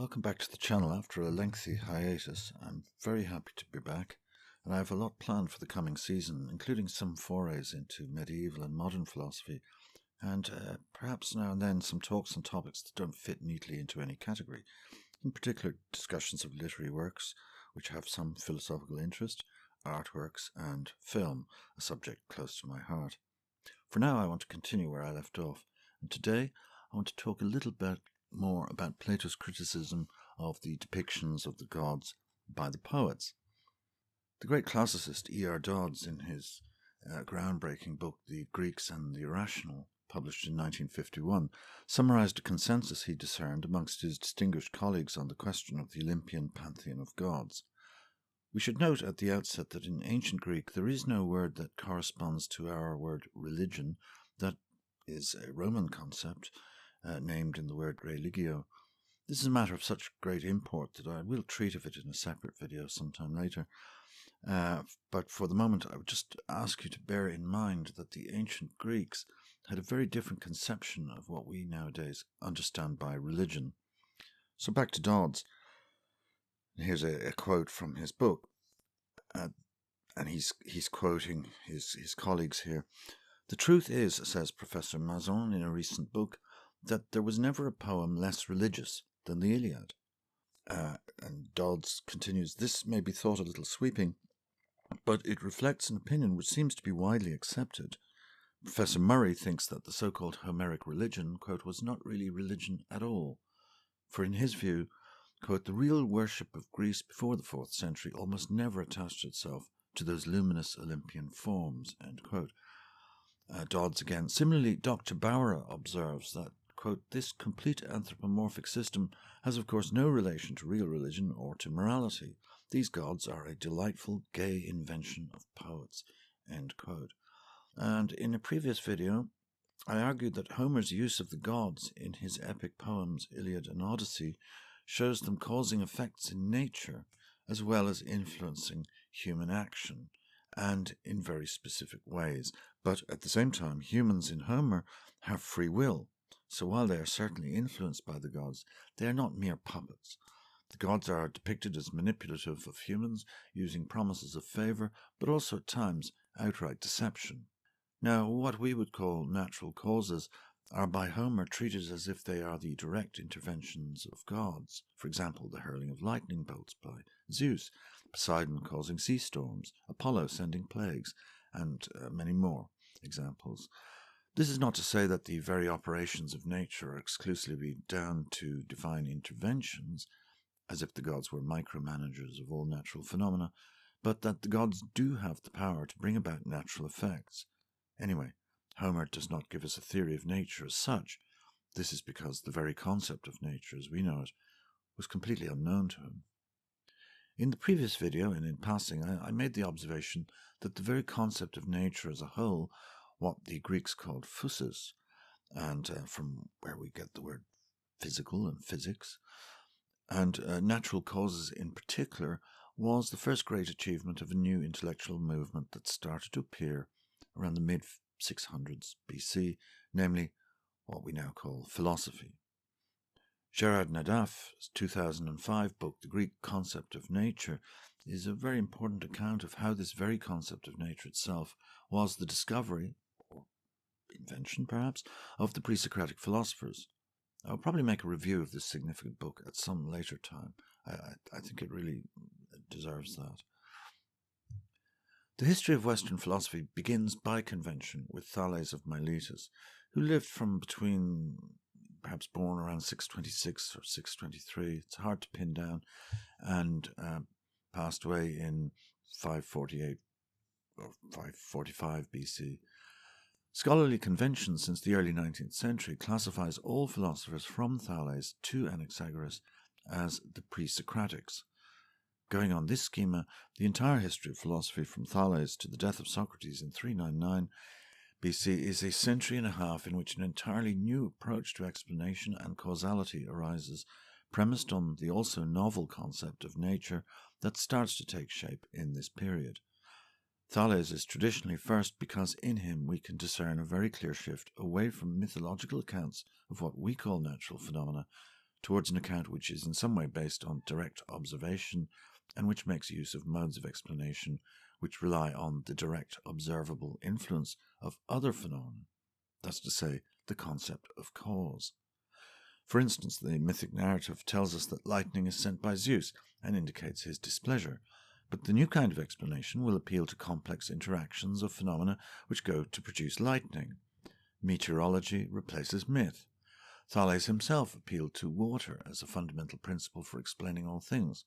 Welcome back to the channel after a lengthy hiatus. I'm very happy to be back, and I have a lot planned for the coming season, including some forays into medieval and modern philosophy, and perhaps now and then some talks on topics that don't fit neatly into any category, in particular discussions of literary works, which have some philosophical interest, artworks, and film, a subject close to my heart. For now, I want to continue where I left off, and today I want to talk a little bit more about Plato's criticism of the depictions of the gods by the poets. The great classicist E.R. Dodds, in his groundbreaking book The Greeks and the Irrational, published in 1951, summarized a consensus he discerned amongst his distinguished colleagues on the question of the Olympian pantheon of gods. We should note at the outset that in ancient Greek there is no word that corresponds to our word religion. That is a Roman concept, named in the word religio. This is a matter of such great import that I will treat of it in a separate video sometime later. But for the moment, I would just ask you to bear in mind that the ancient Greeks had a very different conception of what we nowadays understand by religion. So back to Dodds. Here's a quote from his book, and he's quoting his colleagues here. "The truth is," says Professor Mazon in a recent book, "that there was never a poem less religious than the Iliad." And Dodds continues, "This may be thought a little sweeping, but it reflects an opinion which seems to be widely accepted. Professor Murray thinks that the so-called Homeric religion, quote, was not really religion at all. For in his view, quote, the real worship of Greece before the 4th century almost never attached itself to those luminous Olympian forms," end quote. Dodds again. Similarly, Dr. Bauer observes that, quote, "this complete anthropomorphic system has of course no relation to real religion or to morality. These gods are a delightful, gay invention of poets," end quote. And in a previous video, I argued that Homer's use of the gods in his epic poems Iliad and Odyssey shows them causing effects in nature as well as influencing human action, and in very specific ways. But at the same time, humans in Homer have free will. So while they are certainly influenced by the gods, they are not mere puppets. The gods are depicted as manipulative of humans, using promises of favor, but also at times outright deception. Now, what we would call natural causes are by Homer treated as if they are the direct interventions of gods. For example, the hurling of lightning bolts by Zeus, Poseidon causing sea storms, Apollo sending plagues, and many more examples. This is not to say that the very operations of nature are exclusively down to divine interventions, as if the gods were micromanagers of all natural phenomena, but that the gods do have the power to bring about natural effects. Anyway, Homer does not give us a theory of nature as such. This is because the very concept of nature as we know it was completely unknown to him. In the previous video, and in passing, I made the observation that the very concept of nature as a whole, what the Greeks called physis, and from where we get the word physical and physics, and natural causes in particular, was the first great achievement of a new intellectual movement that started to appear around the mid-600s BC, namely what we now call philosophy. Gerard Nadaf's 2005 book, The Greek Concept of Nature, is a very important account of how this very concept of nature itself was the discovery, or invention perhaps, of the Presocratic philosophers. I'll probably make a review of this significant book at some later time. I think it really deserves that. The history of Western philosophy begins by convention with Thales of Miletus, who lived from between, perhaps born around 626 or 623, it's hard to pin down, and passed away in 548 or 545 BC. Scholarly convention since the early 19th century classifies all philosophers from Thales to Anaxagoras as the Presocratics. Going on this schema, the entire history of philosophy from Thales to the death of Socrates in 399 BC is a century and a half in which an entirely new approach to explanation and causality arises, premised on the also novel concept of nature that starts to take shape in this period. Thales is traditionally first because in him we can discern a very clear shift away from mythological accounts of what we call natural phenomena towards an account which is in some way based on direct observation and which makes use of modes of explanation which rely on the direct observable influence of other phenomena, that's to say, the concept of cause. For instance, the mythic narrative tells us that lightning is sent by Zeus and indicates his displeasure, but the new kind of explanation will appeal to complex interactions of phenomena which go to produce lightning. Meteorology replaces myth. Thales himself appealed to water as a fundamental principle for explaining all things.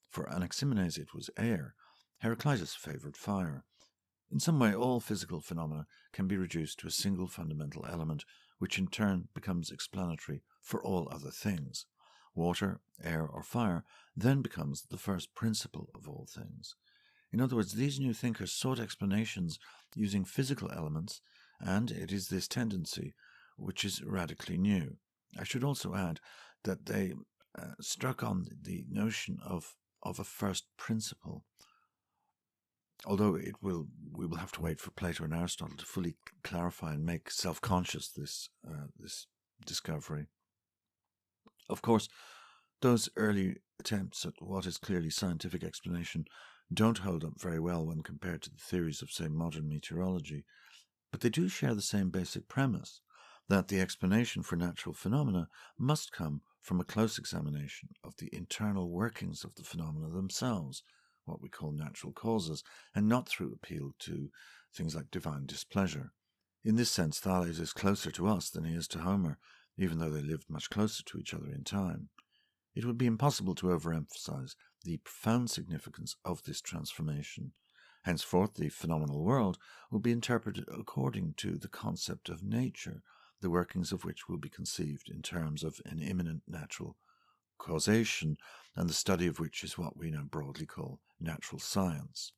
For Anaximenes it was air. Heraclitus favoured fire. In some way, all physical phenomena can be reduced to a single fundamental element, which in turn becomes explanatory for all other things. Water, air, or fire then becomes the first principle of all things. In other words, these new thinkers sought explanations using physical elements, and it is this tendency which is radically new. I should also add that they struck on the notion of a first principle, although we will have to wait for Plato and Aristotle to fully clarify and make self-conscious this discovery. Of course, those early attempts at what is clearly scientific explanation don't hold up very well when compared to the theories of, say, modern meteorology, but they do share the same basic premise, that the explanation for natural phenomena must come from a close examination of the internal workings of the phenomena themselves, what we call natural causes, and not through appeal to things like divine displeasure. In this sense, Thales is closer to us than he is to Homer, even though they lived much closer to each other in time. It would be impossible to overemphasize the profound significance of this transformation. Henceforth, the phenomenal world will be interpreted according to the concept of nature, the workings of which will be conceived in terms of an immanent natural causation, and the study of which is what we now broadly call natural science.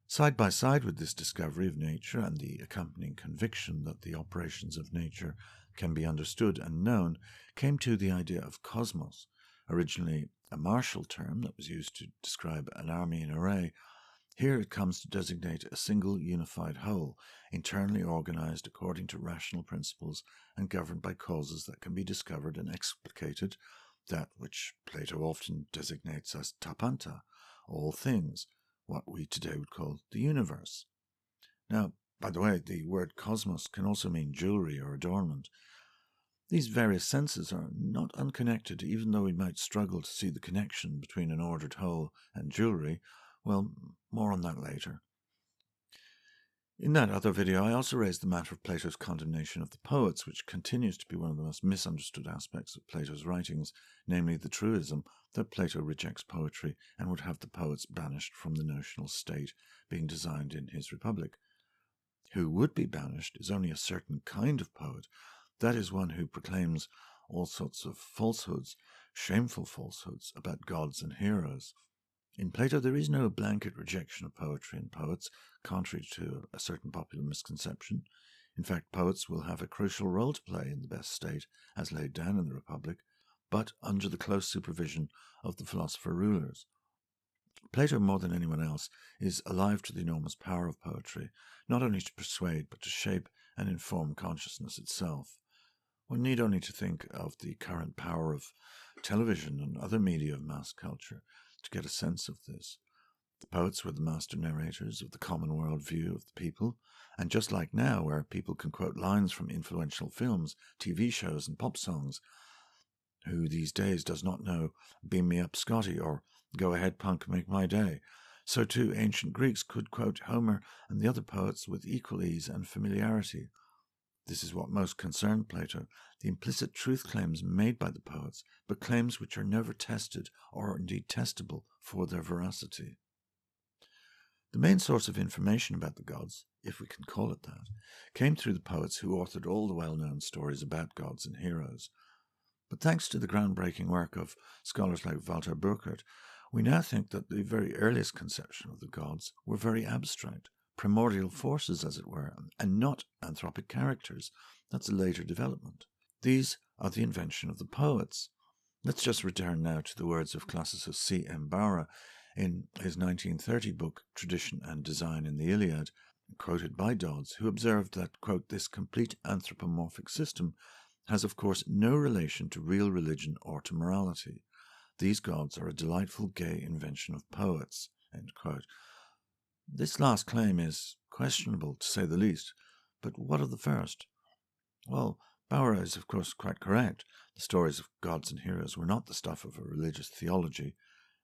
Side by side with this discovery of nature and the accompanying conviction that the operations of nature can be understood and known, came to the idea of cosmos, originally a martial term that was used to describe an army in array. Here it comes to designate a single unified whole, internally organized according to rational principles and governed by causes that can be discovered and explicated, that which Plato often designates as tapanta, all things, what we today would call the universe. Now, by the way, the word cosmos can also mean jewelry or adornment. These various senses are not unconnected, even though we might struggle to see the connection between an ordered whole and jewelry. Well, more on that later. In that other video, I also raised the matter of Plato's condemnation of the poets, which continues to be one of the most misunderstood aspects of Plato's writings, namely the truism that Plato rejects poetry and would have the poets banished from the notional state being designed in his Republic. Who would be banished is only a certain kind of poet, that is, one who proclaims all sorts of falsehoods, shameful falsehoods about gods and heroes. In Plato, there is no blanket rejection of poetry and poets, contrary to a certain popular misconception. In fact, poets will have a crucial role to play in the best state, as laid down in the Republic, but under the close supervision of the philosopher rulers. Plato, more than anyone else, is alive to the enormous power of poetry, not only to persuade, but to shape and inform consciousness itself. One need only to think of the current power of television and other media of mass culture to get a sense of this. The poets were the master narrators of the common world view of the people, and just like now, where people can quote lines from influential films, TV shows, and pop songs, who these days does not know "Beam Me Up, Scotty" or "Go Ahead, Punk, Make My Day," so too ancient Greeks could quote Homer and the other poets with equal ease and familiarity. This is what most concerned Plato, the implicit truth claims made by the poets, but claims which are never tested or indeed testable for their veracity. The main source of information about the gods, if we can call it that, came through the poets who authored all the well-known stories about gods and heroes. But thanks to the groundbreaking work of scholars like Walter Burkert, we now think that the very earliest conception of the gods were very abstract, primordial forces, as it were, and not anthropic characters. That's a later development. These are the invention of the poets. Let's just return now to the words of classicist C. M. Barra in his 1930 book, Tradition and Design in the Iliad, quoted by Dodds, who observed that, quote, "this complete anthropomorphic system has of course no relation to real religion or to morality. These gods are a delightful gay invention of poets." End quote. This last claim is questionable, to say the least, but what of the first? Well, Bauer is of course quite correct. The stories of gods and heroes were not the stuff of a religious theology,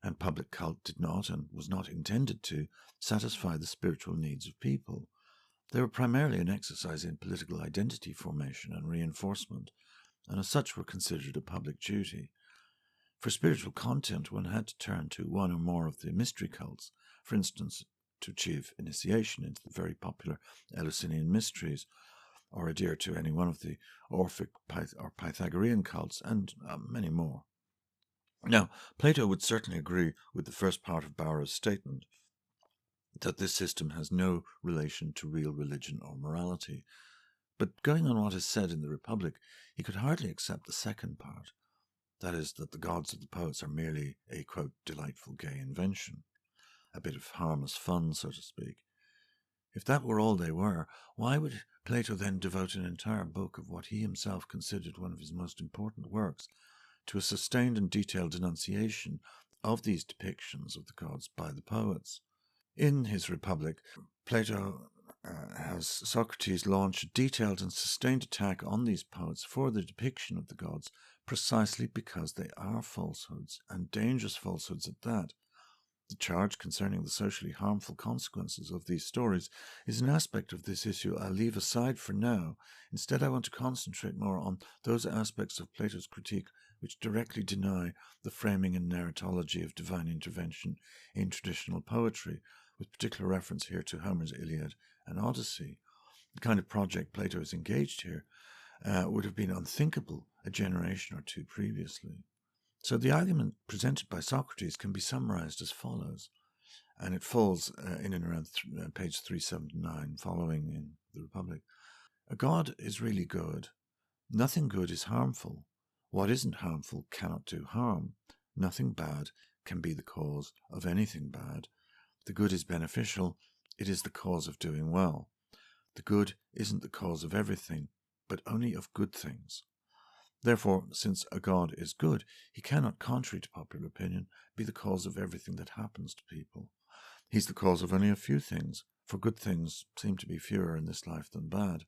and public cult did not, and was not intended to, satisfy the spiritual needs of people. They were primarily an exercise in political identity formation and reinforcement, and as such were considered a public duty. For spiritual content, one had to turn to one or more of the mystery cults, for instance, to achieve initiation into the very popular Eleusinian mysteries, or adhere to any one of the Orphic or Pythagorean cults, and many more. Now, Plato would certainly agree with the first part of Bauer's statement, that this system has no relation to real religion or morality. But going on what is said in the Republic, he could hardly accept the second part, that is, that the gods of the poets are merely a, quote, delightful gay invention, a bit of harmless fun, so to speak. If that were all they were, why would Plato then devote an entire book of what he himself considered one of his most important works to a sustained and detailed denunciation of these depictions of the gods by the poets? In his Republic, Plato has Socrates launch a detailed and sustained attack on these poets for the depiction of the gods, precisely because they are falsehoods, and dangerous falsehoods at that. The charge concerning the socially harmful consequences of these stories is an aspect of this issue I'll leave aside for now. Instead, I want to concentrate more on those aspects of Plato's critique which directly deny the framing and narratology of divine intervention in traditional poetry, with particular reference here to Homer's Iliad and Odyssey. The kind of project Plato is engaged here would have been unthinkable a generation or two previously. So the argument presented by Socrates can be summarized as follows, and it falls in and around page 379 following in the Republic. A god is really good. Nothing good is harmful. What isn't harmful cannot do harm. Nothing bad can be the cause of anything bad. The good is beneficial. It is the cause of doing well. The good isn't the cause of everything, but only of good things. Therefore, since a god is good, he cannot, contrary to popular opinion, be the cause of everything that happens to people. He's the cause of only a few things, for good things seem to be fewer in this life than bad.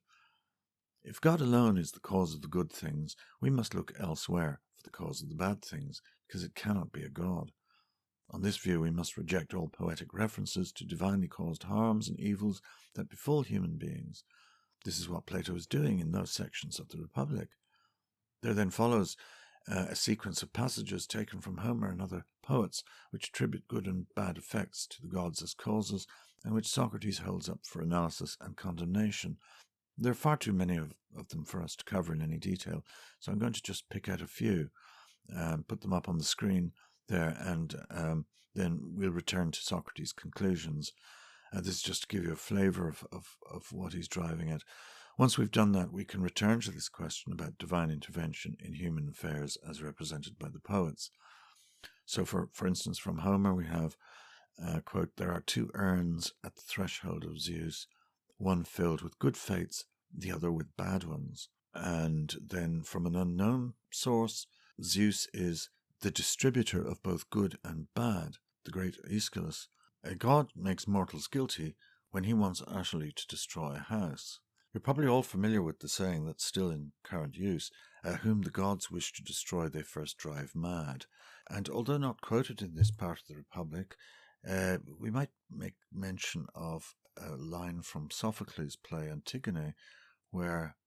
If God alone is the cause of the good things, we must look elsewhere for the cause of the bad things, because it cannot be a god. On this view, we must reject all poetic references to divinely caused harms and evils that befall human beings. This is what Plato is doing in those sections of the Republic. There then follows a sequence of passages taken from Homer and other poets, which attribute good and bad effects to the gods as causes, and which Socrates holds up for analysis and condemnation. There are far too many of them for us to cover in any detail, so I'm going to just pick out a few, put them up on the screen there, and then we'll return to Socrates' conclusions. This is just to give you a flavour of what he's driving at. Once we've done that, we can return to this question about divine intervention in human affairs as represented by the poets. So, for instance, from Homer we have, quote, "There are two urns at the threshold of Zeus, one filled with good fates, the other with bad ones." And then from an unknown source, Zeus is the distributor of both good and bad, the great Aeschylus. A god makes mortals guilty when he wants utterly to destroy a house. You're probably all familiar with the saying that's still in current use, "Whom the gods wish to destroy, they first drive mad." And although not quoted in this part of the Republic, we might make mention of a line from Sophocles' play Antigone, where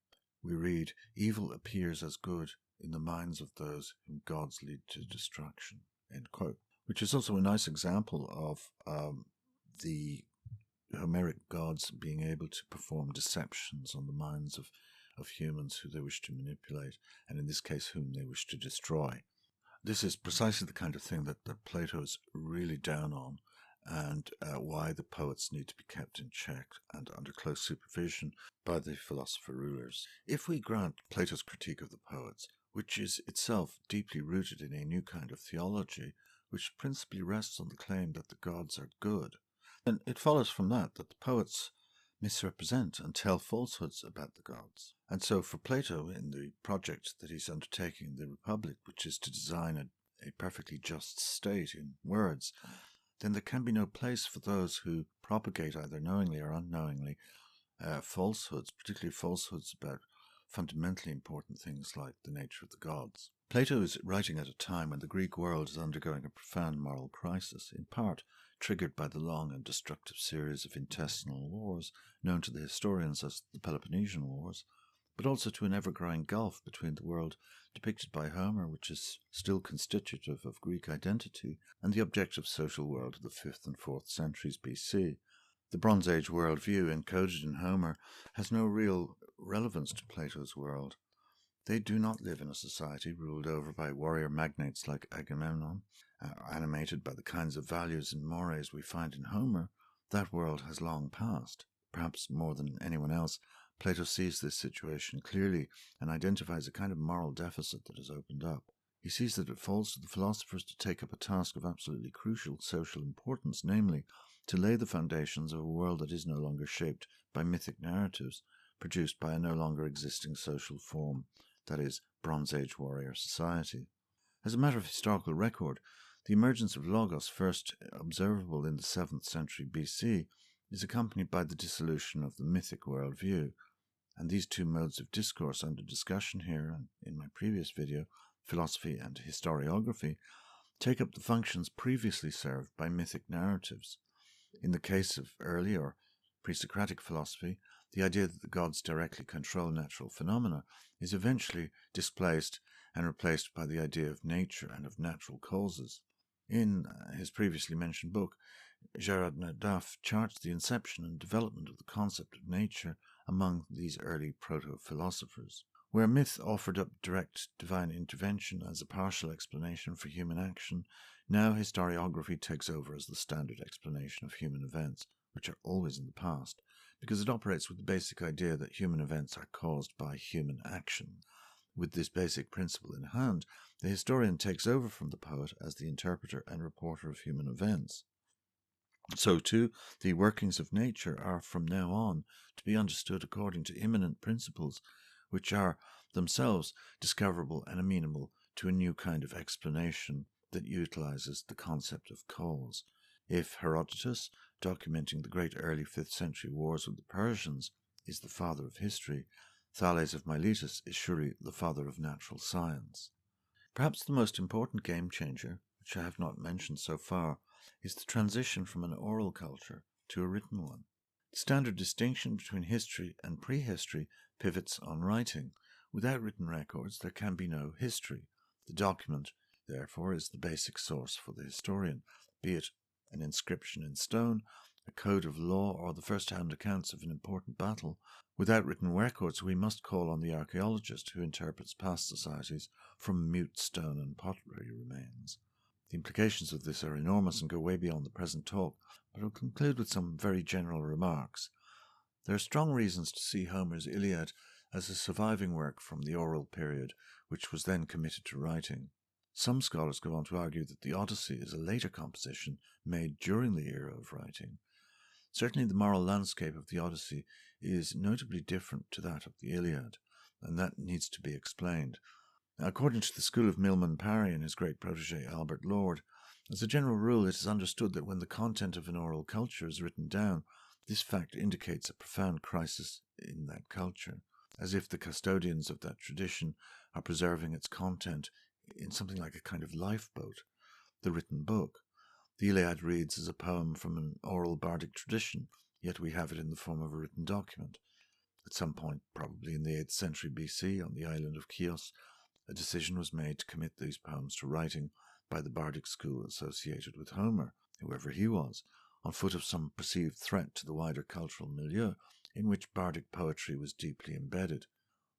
we read, "Evil appears as good in the minds of those whom gods lead to destruction," end quote, which is also a nice example of the Homeric gods being able to perform deceptions on the minds of humans who they wish to manipulate, and in this case, whom they wish to destroy. This is precisely the kind of thing that Plato is really down on, and why the poets need to be kept in check and under close supervision by the philosopher rulers. If we grant Plato's critique of the poets, which is itself deeply rooted in a new kind of theology, which principally rests on the claim that the gods are good, and it follows from that the poets misrepresent and tell falsehoods about the gods. And so for Plato, in the project that he's undertaking in the Republic, which is to design a perfectly just state in words, then there can be no place for those who propagate either knowingly or unknowingly falsehoods, particularly falsehoods about fundamentally important things like the nature of the gods. Plato is writing at a time when the Greek world is undergoing a profound moral crisis, in part triggered by the long and destructive series of intestinal wars known to the historians as the Peloponnesian Wars, but also to an ever-growing gulf between the world depicted by Homer, which is still constitutive of Greek identity, and the objective social world of the 5th and 4th centuries BC. The Bronze Age worldview encoded in Homer has no real relevance to Plato's world. They do not live in a society ruled over by warrior magnates like Agamemnon, animated by the kinds of values and mores we find in Homer. That world has long passed. Perhaps more than anyone else, Plato sees this situation clearly and identifies a kind of moral deficit that has opened up. He sees that it falls to the philosophers to take up a task of absolutely crucial social importance, namely, to lay the foundations of a world that is no longer shaped by mythic narratives produced by a no longer existing social form, that is, Bronze Age warrior society. As a matter of historical record, the emergence of Logos, first observable in the 7th century BC, is accompanied by the dissolution of the mythic worldview, and these two modes of discourse under discussion here and in my previous video, philosophy and historiography, take up the functions previously served by mythic narratives. In the case of early or Presocratic philosophy, the idea that the gods directly control natural phenomena is eventually displaced and replaced by the idea of nature and of natural causes. In his previously mentioned book, Gerard Nadaf charts the inception and development of the concept of nature among these early proto-philosophers. Where myth offered up direct divine intervention as a partial explanation for human action, now historiography takes over as the standard explanation of human events, which are always in the past, because it operates with the basic idea that human events are caused by human action. With this basic principle in hand, the historian takes over from the poet as the interpreter and reporter of human events. So, too, the workings of nature are from now on to be understood according to immanent principles, which are themselves discoverable and amenable to a new kind of explanation that utilizes the concept of cause. If Herodotus, documenting the great early 5th century wars with the Persians, is the father of history, Thales of Miletus is surely the father of natural science. Perhaps the most important game changer, which I have not mentioned so far, is the transition from an oral culture to a written one. The standard distinction between history and prehistory pivots on writing. Without written records, there can be no history. The document, therefore, is the basic source for the historian, be it an inscription in stone, a code of law, or the first-hand accounts of an important battle. Without written records, we must call on the archaeologist who interprets past societies from mute stone and pottery remains. The implications of this are enormous and go way beyond the present talk, but I'll conclude with some very general remarks. There are strong reasons to see Homer's Iliad as a surviving work from the oral period, which was then committed to writing. Some scholars go on to argue that the Odyssey is a later composition made during the era of writing. Certainly the moral landscape of the Odyssey is notably different to that of the Iliad, and that needs to be explained. According to the school of Milman Parry and his great protege Albert Lord, as a general rule it is understood that when the content of an oral culture is written down, this fact indicates a profound crisis in that culture, as if the custodians of that tradition are preserving its content in something like a kind of lifeboat, the written book. The Iliad reads as a poem from an oral bardic tradition, yet we have it in the form of a written document. At some point, probably in the 8th century BC, on the island of Chios, a decision was made to commit these poems to writing by the bardic school associated with Homer, whoever he was, on foot of some perceived threat to the wider cultural milieu in which bardic poetry was deeply embedded.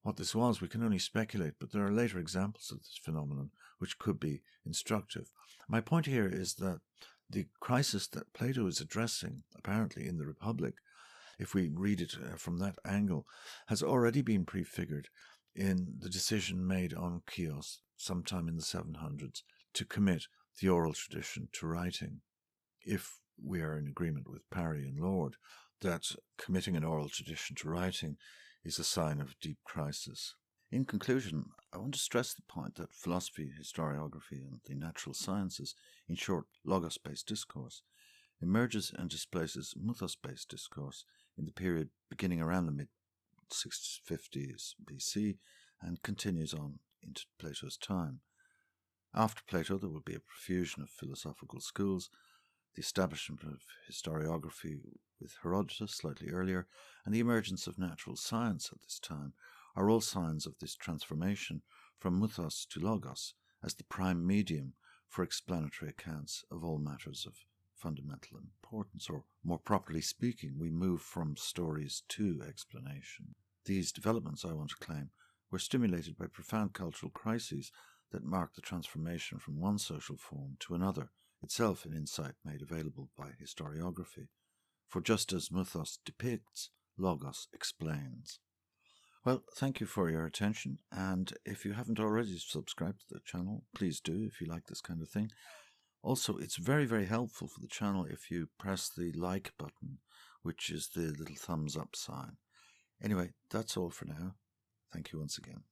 What this was, we can only speculate, but there are later examples of this phenomenon which could be instructive. My point here is that the crisis that Plato is addressing, apparently in the Republic, if we read it from that angle, has already been prefigured in the decision made on Chios sometime in the 700s to commit the oral tradition to writing. If we are in agreement with Parry and Lord, that committing an oral tradition to writing is a sign of deep crisis. In conclusion, I want to stress the point that philosophy, historiography, and the natural sciences, in short, logos-based discourse, emerges and displaces mythos-based discourse in the period beginning around the mid-650s BC and continues on into Plato's time. After Plato, there will be a profusion of philosophical schools, the establishment of historiography with Herodotus slightly earlier, and the emergence of natural science at this time are all signs of this transformation from mythos to logos as the prime medium for explanatory accounts of all matters of fundamental importance, or more properly speaking, we move from stories to explanation. These developments, I want to claim, were stimulated by profound cultural crises that marked the transformation from one social form to another, itself an insight made available by historiography. For just as mythos depicts, logos explains. Well, thank you for your attention, and if you haven't already subscribed to the channel, please do if you like this kind of thing. Also, it's very, very helpful for the channel if you press the like button, which is the little thumbs up sign. Anyway, that's all for now. Thank you once again.